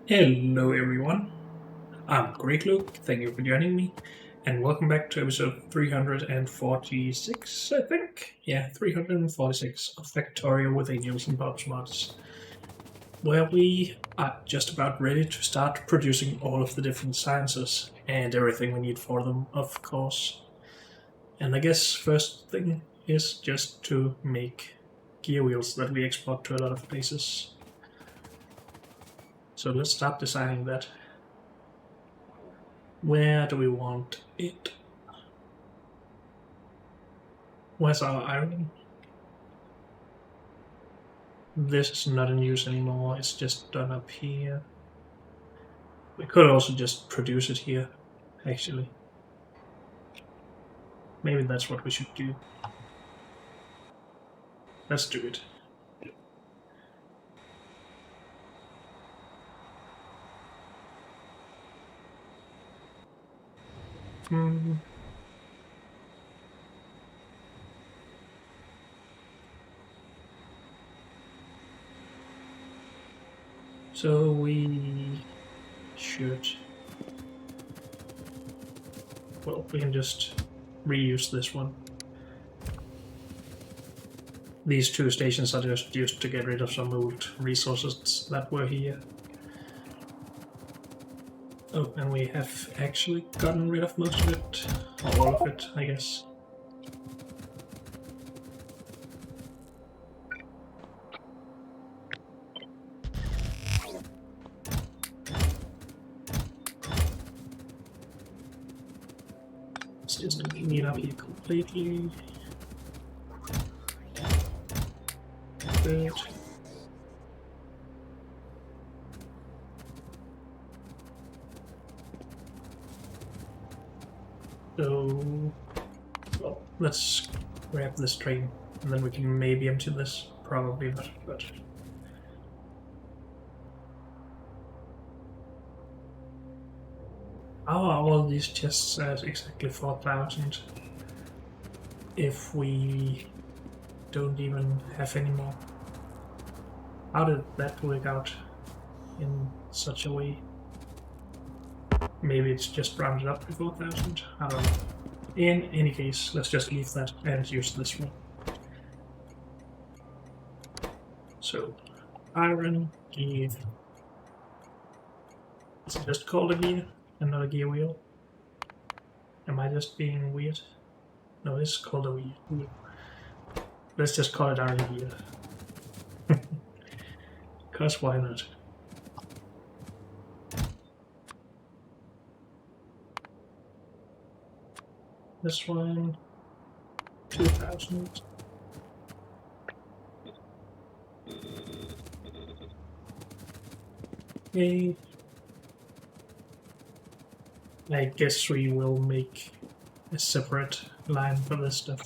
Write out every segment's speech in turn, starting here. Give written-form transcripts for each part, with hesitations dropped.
Hello, everyone. I'm Great Luke. Thank you for joining me, and welcome back to episode 346, I think. Yeah, 346 of Factorio with Angels and Bob's Mods, where we are just about ready to start producing all of the different sciences and everything we need for them, of course. And I guess first thing is just to make gear wheels that we export to a lot of places. So let's start designing that. Where do we want it? Where's our iron? This is not in use anymore, it's just done up here. We could also just produce it here, actually. Maybe that's what we should do. Let's do it. Hmm. So we should... Well, we can just reuse this one. These two stations are just used to get rid of some old resources that were here. Oh, and we have actually gotten rid of most of it, or all of it, I guess. Let's just clean it up here completely. Good. So, well, let's grab this train, and then we can maybe empty this. Probably not, but... How are all these chests at exactly 4,000 if we don't even have any more? How did that work out in such a way? Maybe it's just rounded up to 4,000? I don't know. In any case, let's just leave that and use this one. So, iron gear. Is it just called a gear and not a gear wheel? Am I just being weird? No, it's called a wheel. Let's just call it iron gear. Because why not? This one, 2,000. Okay. I guess we will make a separate line for this stuff.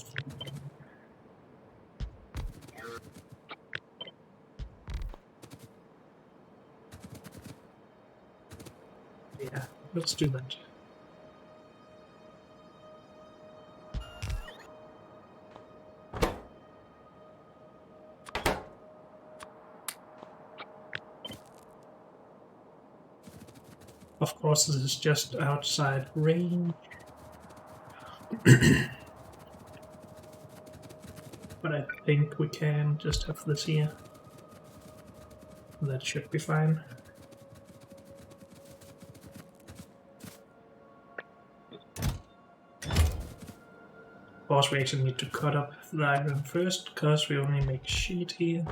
Yeah, let's do that. Of course, this is just outside range. But I think we can just have this here. That should be fine. Of course, we actually need to cut up the iron first, because we only make sheet here.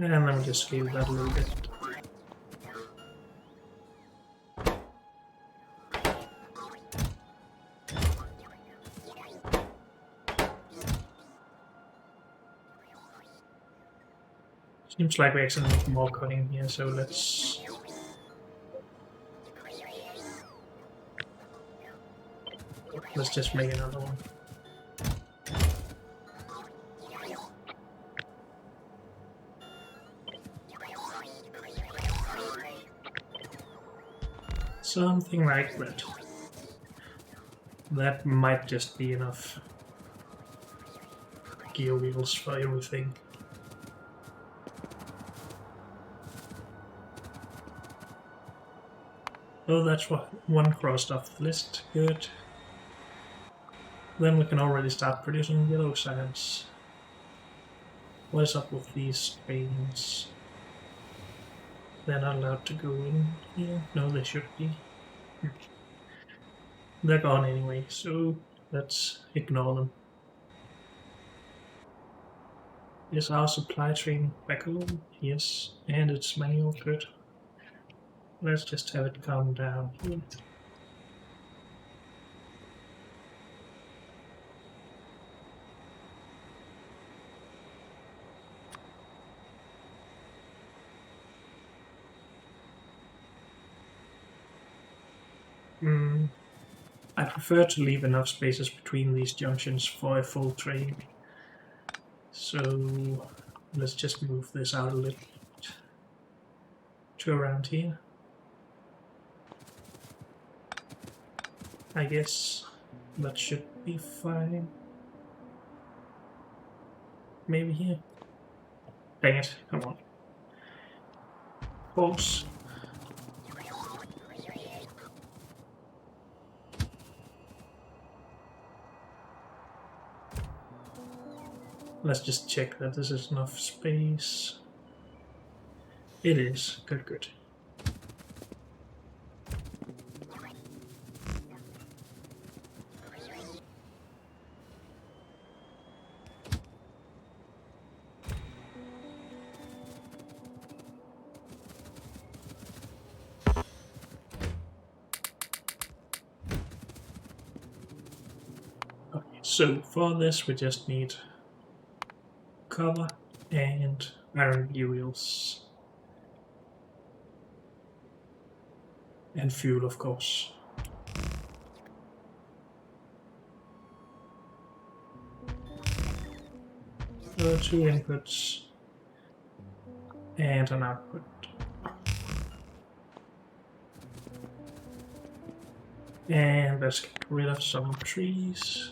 And then we just scale that a little bit. Seems like we actually need more cutting here, so let's just make another one. Something like that. That might just be enough gear wheels for everything. Oh, that's one crossed off the list. Good. Then we can already start producing yellow science. What is up with these trains? They're not allowed to go in here? No, they should be. They're gone anyway, so let's ignore them. Is our supply train back home? Yes, and it's manual. Good. Let's just have it calm down here. I prefer to leave enough spaces between these junctions for a full train. So let's just move this out a little bit to around here. I guess that should be fine. Maybe here. Dang it, come on. Pause. Let's just check that this is enough space. It is. Good, good. Okay, so for this we just need cover and iron wheels. And fuel, of course. So 2 inputs and an output. And let's get rid of some trees.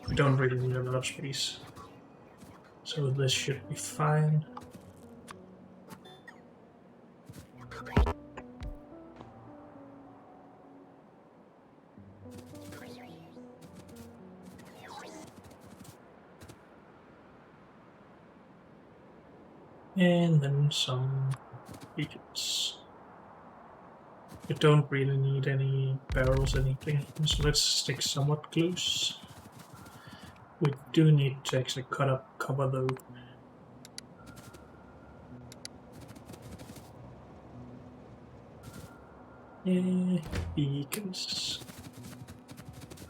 We don't really need a lot of space, so this should be fine. And then some beacons. You don't really need any barrels, anything, so let's stick somewhat close. We do need to actually cut up cover though. Beacons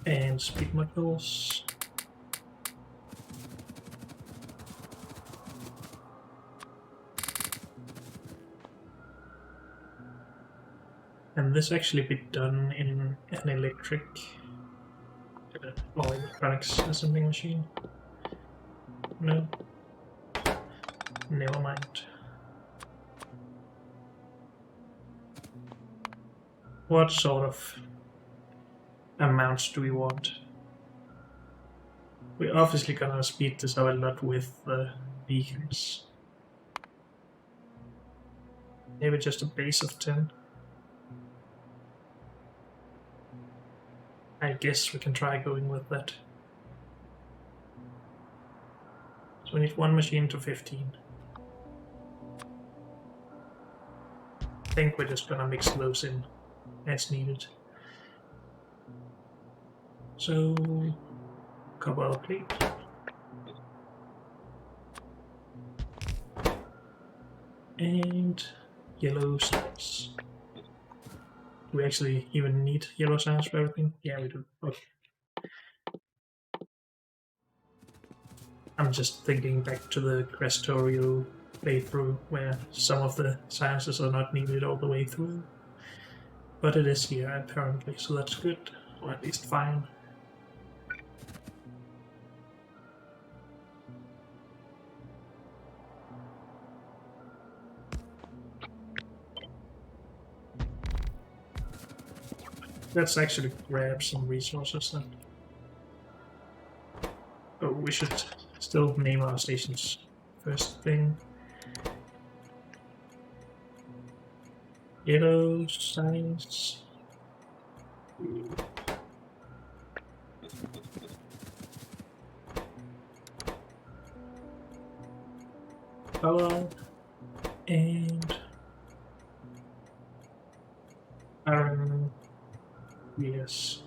and speed modules. And this actually be done in an electric or electronics assembling machine. No. Never mind. What sort of amounts do we want? We're obviously gonna speed this up a lot with the beacons. Maybe just a base of 10. I guess we can try going with that. So we need 1 machine to 15. I think we're just gonna mix those in as needed. So, cover our plate. And yellow signs. Do we actually even need yellow signs for everything? Yeah, we do. Okay. I'm just thinking back to the Factorio playthrough where some of the sciences are not needed all the way through. But it is here apparently, so that's good, or at least fine. Let's actually grab some resources then. Oh, we should still name our stations. First thing. Yellow signs. Color. And iron. Yes.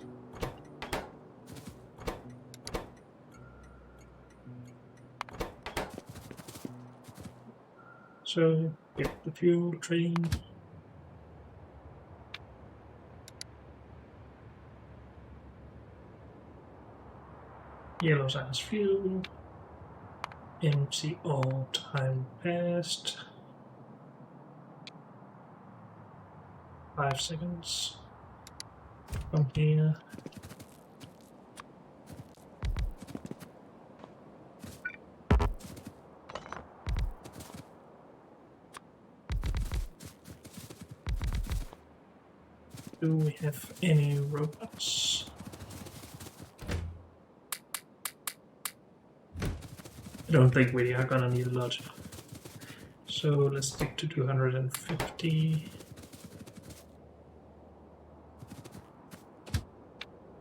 So get the fuel train. Yellow signs fuel. Empty all time passed. 5 seconds. From here. Do we have any robots? I don't think we are gonna need a lot. So let's stick to 250.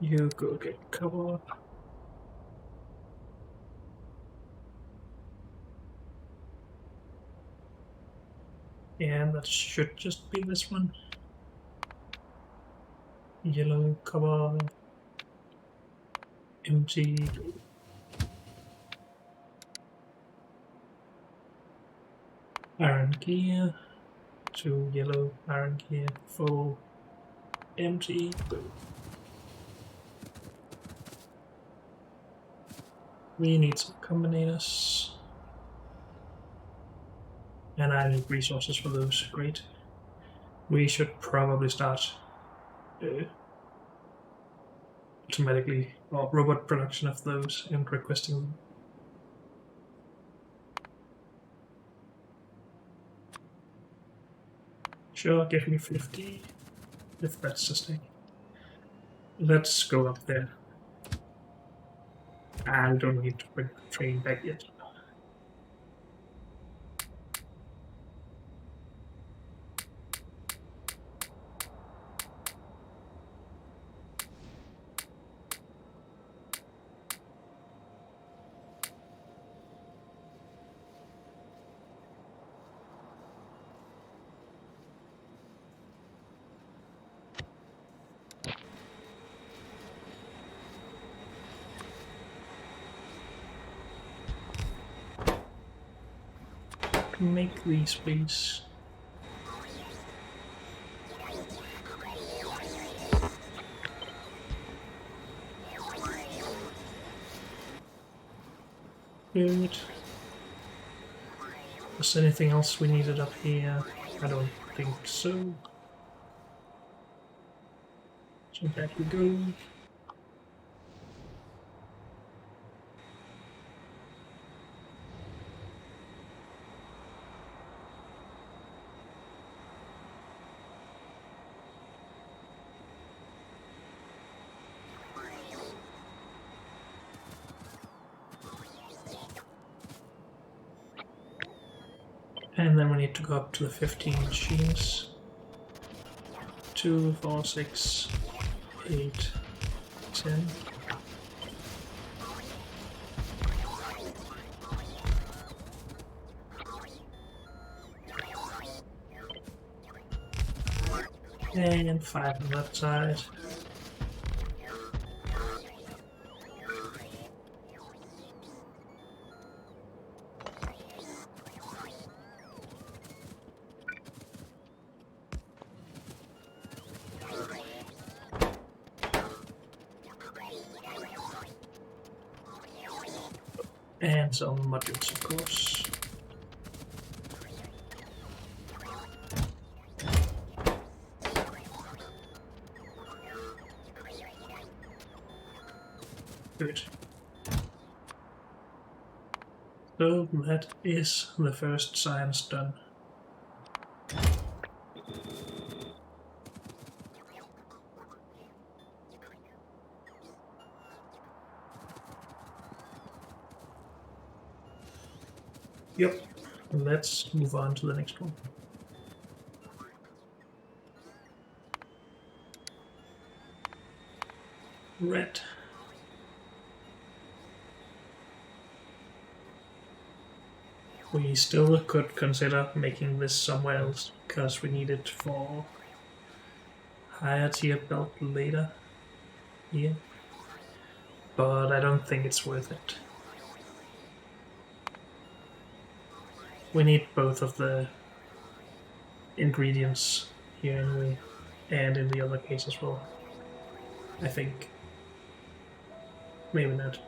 You go get cover. And that should just be this one. Yellow cover. Empty. Iron gear. 2 yellow iron gear. Full. Empty. We need some combinators. And I need resources for those. Great. We should probably start automatically or robot production of those and requesting them. Sure, give me 50 if that's the thing. Let's go up there. I don't need to bring the train back yet. Make these, please. Good. Was there anything else we needed up here? I don't think so. So back we go. And then we need to go up to the 15 machines. 2, 4, 6, 8, 10. And 5 on that side. And some modules, of course. Good. So that is the first science done. Yep. Let's move on to the next one. Red. We still could consider making this somewhere else because we need it for higher tier belt later here. But I don't think it's worth it. We need both of the ingredients here anyway, and in the other case as well. I think. Maybe not.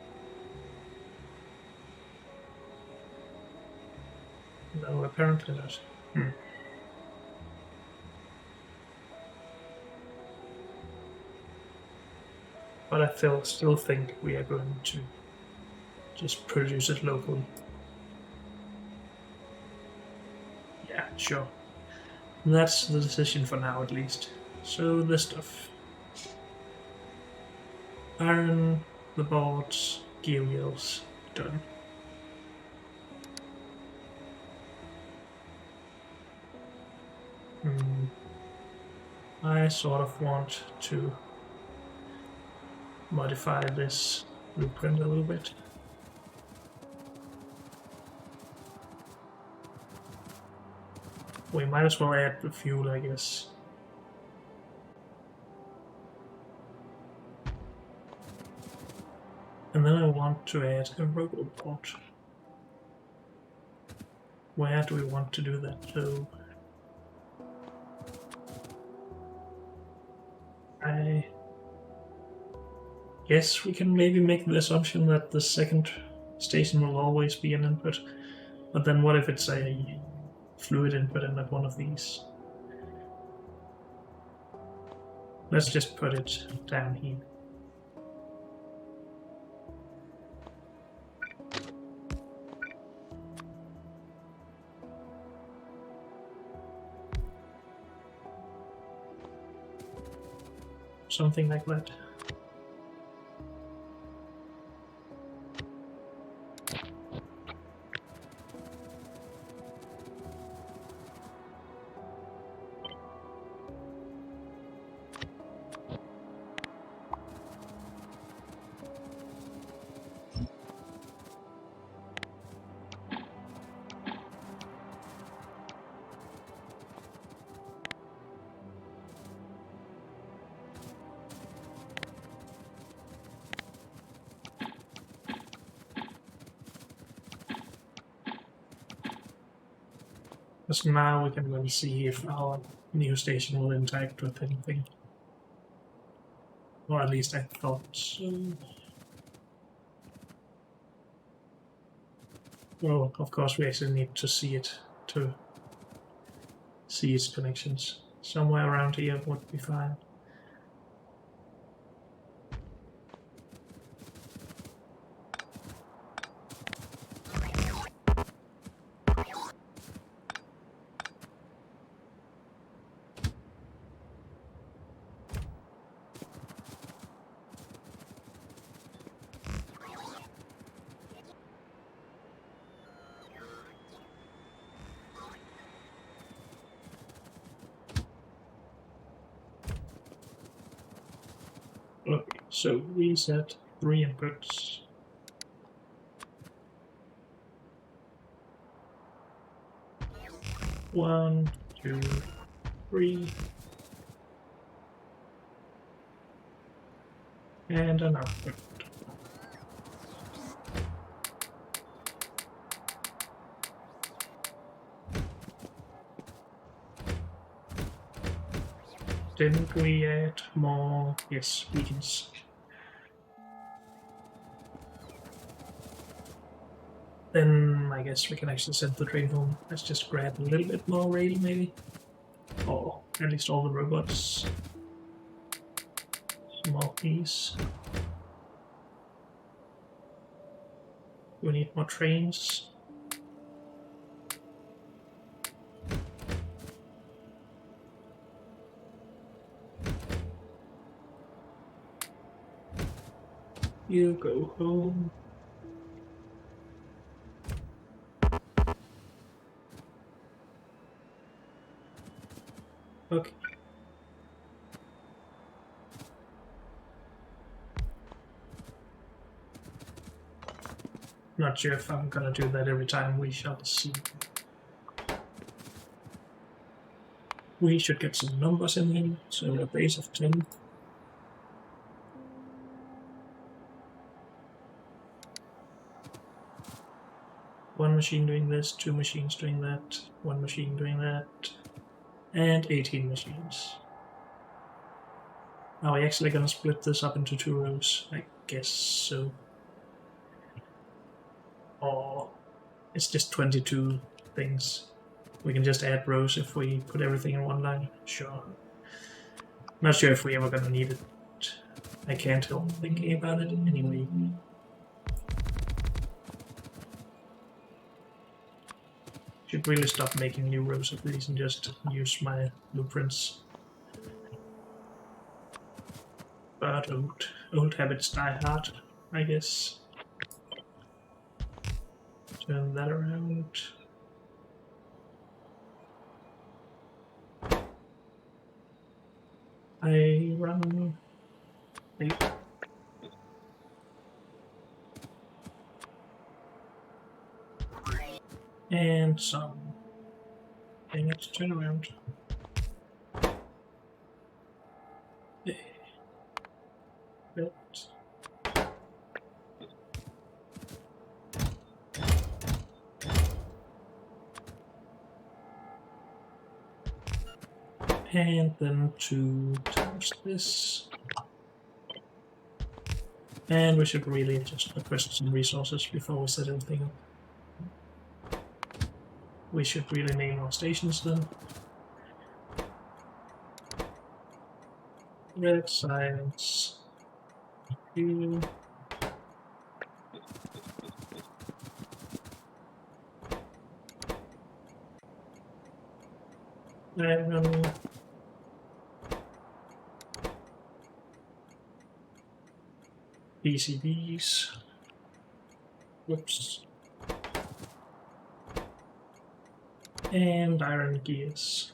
No, apparently not. But I still think we are going to just produce it locally. Yeah, sure. That's the decision for now, at least. So, this stuff. Iron, the boards, gear wheels, done. I sort of want to modify this blueprint a little bit. We might as well add the fuel, I guess. And then I want to add a robot port. Where do we want to do that, though? I guess we can maybe make the assumption that the second station will always be an input. But then what if it's a fluid input in one of these? Let's just put it down here. Something like that. Because now we can really see if our new station will interact with anything. Or at least I thought so. Well, of course we actually need to see it to see its connections. Somewhere around here would be fine. Okay, so we set 3 inputs. One, two, three. And an output. Didn't we add more? Yes, beacons. Then I guess we can actually send the train home. Let's just grab a little bit more rail, maybe. Or at least all the robots. Some more piece. We need more trains. You go home. Okay. Not sure if I'm gonna do that every time. We shall see. We should get some numbers in here. So a base of 10. One machine doing this, 2 machines doing that, 1 machine doing that, and 18 machines. Are we actually gonna split this up into 2 rows? I guess so. Or it's just 22 things. We can just add rows if we put everything in one line. Sure. Not sure if we ever gonna need it. I can't help thinking about it anyway. Should really stop making new rows of these and just use my blueprints. But old habits die hard, I guess. Turn that around. I run. Wait. And some. Dang it, turn around. But and then 2 times this. And we should really just request some resources before we set everything up. We should really name our stations then. Red science. Fuel. Iron. PCBs. Whoops. And iron gears.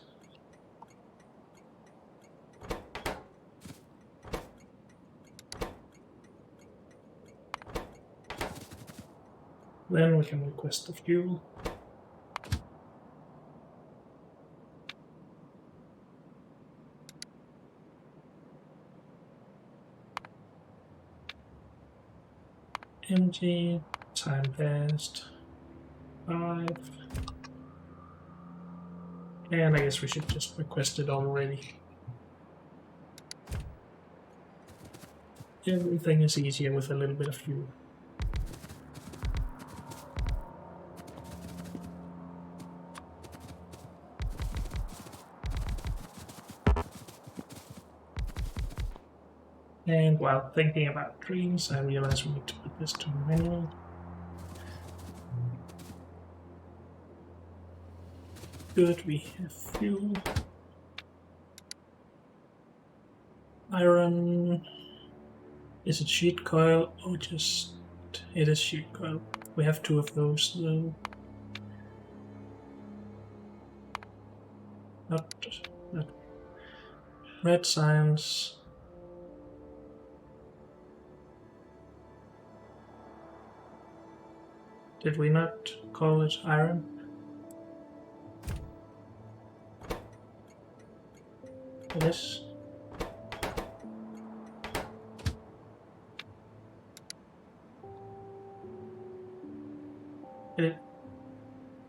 Then we can request the fuel. Empty. Time passed. 5. And I guess we should just request it already. Everything is easier with a little bit of fuel. And while thinking about dreams, I realize we need to put this to manual. Good, we have fuel. Iron. Is it sheet coil or just... It is sheet coil. We have 2 of those though. Not red science. Did we not call it iron? Yes.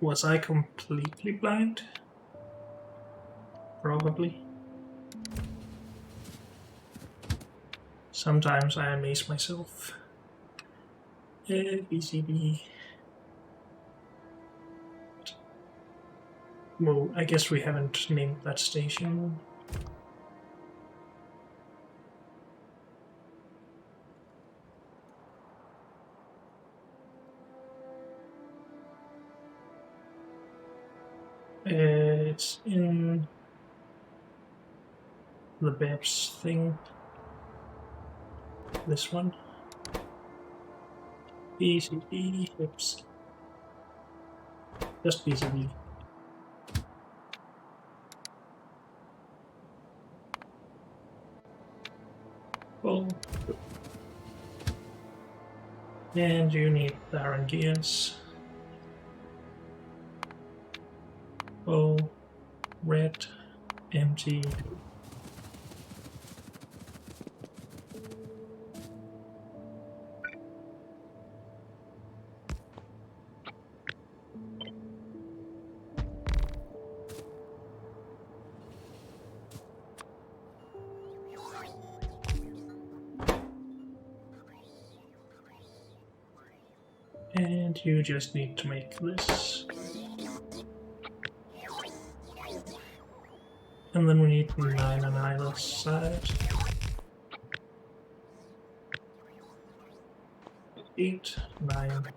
Was I completely blind? Probably. Sometimes I amaze myself. BCB. Well, I guess we haven't named that station. It's in the Babs thing. This one. BCB. Oops. Just BCB. full. And you need the iron gears. Full, red, empty. And you just need to make this. And then we need 9 on either side. 8, 9.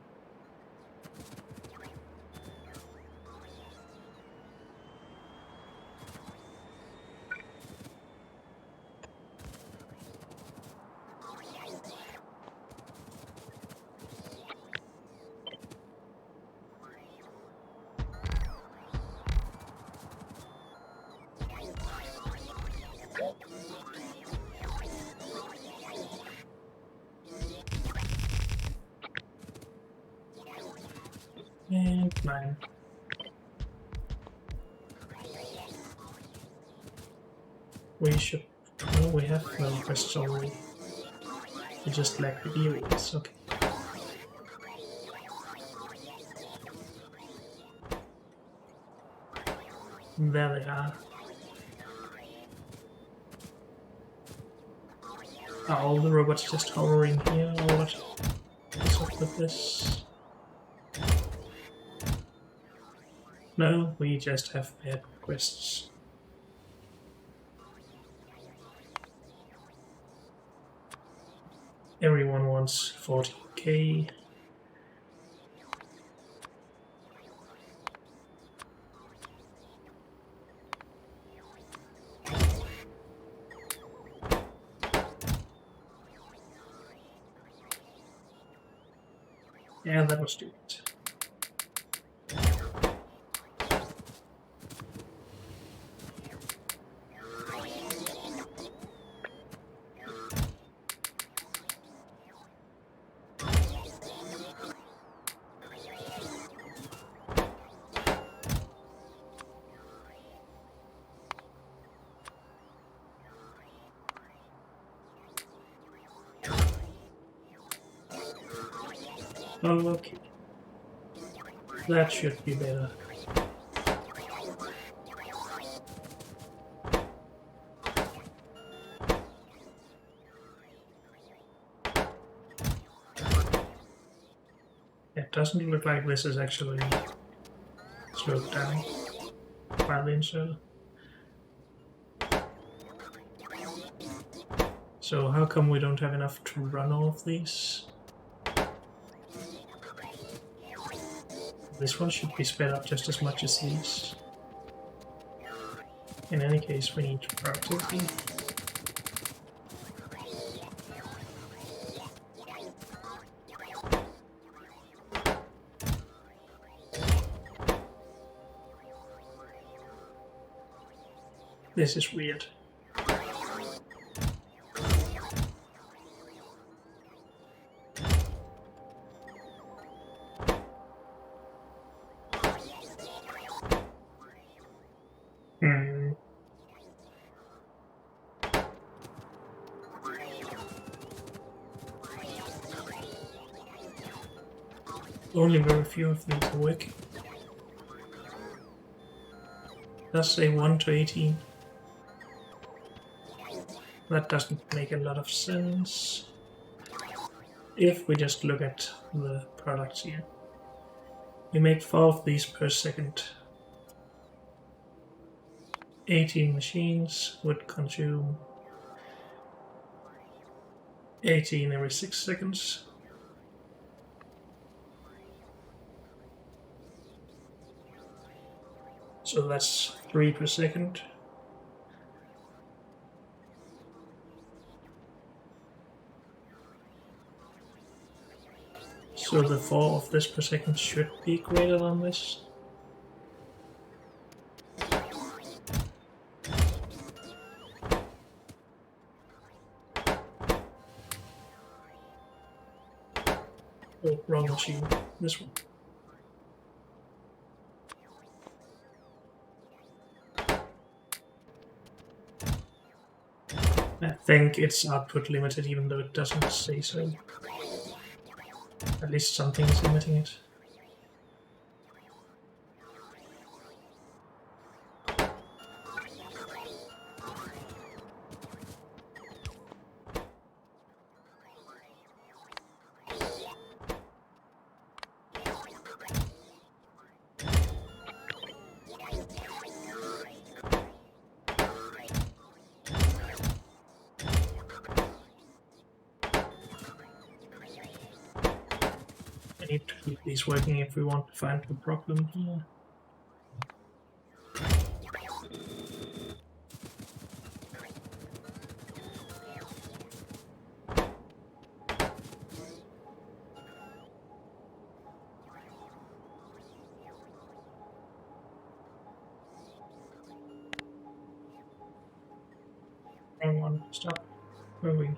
And 9. We should... Oh, we have no quests already. We just lack the viewers, okay. There they are. Are all the robots just hovering here, or what? What's up with this? No, we just have bad quests. Everyone wants 40k. Yeah, that was stupid. Oh, okay. That should be better. It doesn't look like this is actually slowed down by the insert. So how come we don't have enough to run all of these? This one should be sped up just as much as these. In any case, we need productivity. This is weird. Only very few of these are working. Does say 1 to 18. That doesn't make a lot of sense. If we just look at the products here. We make 4 of these per second. 18 machines would consume 18 every 6 seconds. So that's 3 per second. So the 4 of this per second should be greater than this. Oh, wrong machine. This one. I think it's output limited, even though it doesn't say so. At least something is limiting it. I need to keep these working if we want to find the problem here. Wrong one. Stop. Moving.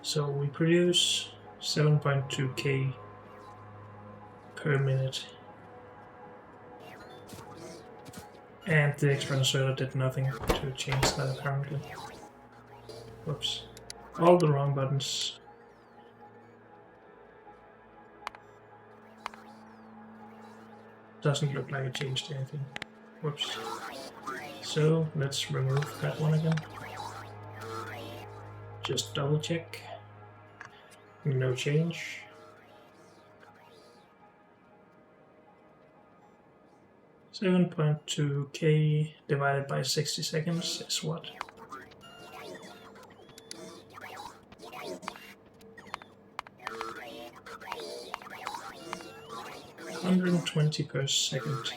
So we produce 7.2k per minute. And the external server did nothing to change that apparently. Whoops. All the wrong buttons. Doesn't look like it changed anything. Whoops. So let's remove that one again. Just double check. No change. $7.2k divided by 60 seconds is what? 120 per second.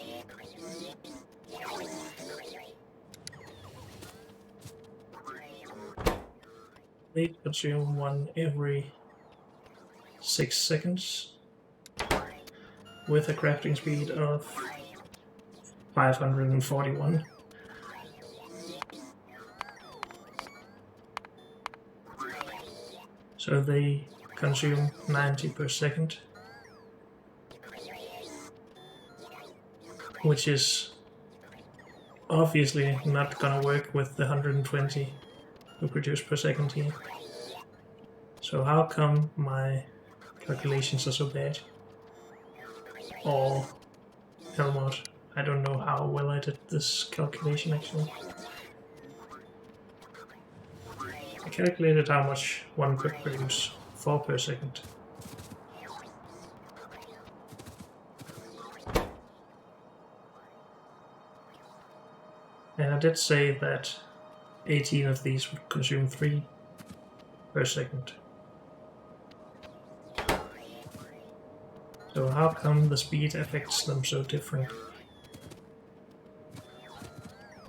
They consume one every 6 seconds with a crafting speed of 541. So they consume 90 per second, which is obviously not gonna work with the 120 we produce per second here. So how come my calculations are so bad? Or Helmut, I don't know how well I did this calculation actually. I calculated how much one could produce, 4 per second. And I did say that 18 of these would consume 3 per second. So how come the speed affects them so different?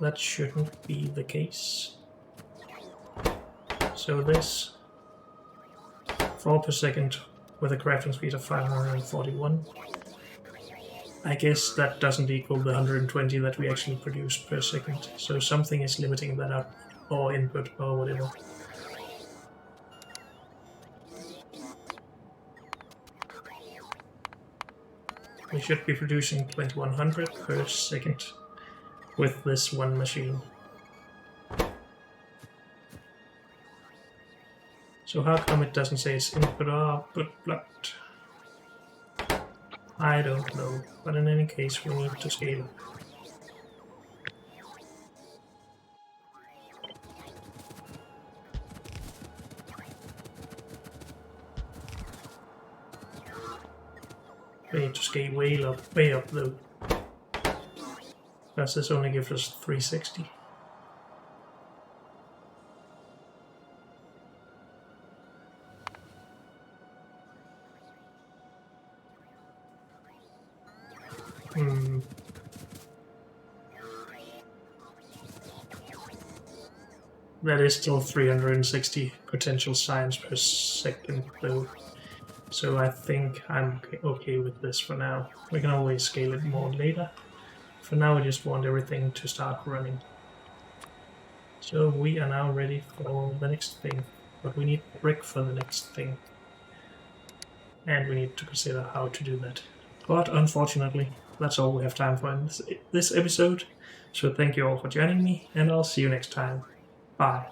That shouldn't be the case. So this 4 per second with a crafting speed of 541. I guess that doesn't equal the 120 that we actually produce per second. So something is limiting that output or input or whatever. We should be producing 2100 per second with this one machine. So how come it doesn't say it's input or output blocked? I don't know, but in any case we need to scale. We need to scale way up though, because this only gives us 360. That is still 360 potential signs per second though. So I think I'm okay with this for now. We can always scale it more later. For now, I just want everything to start running. So we are now ready for the next thing, but we need brick for the next thing. And we need to consider how to do that. But unfortunately, that's all we have time for in this episode. So thank you all for joining me, and I'll see you next time. Bye.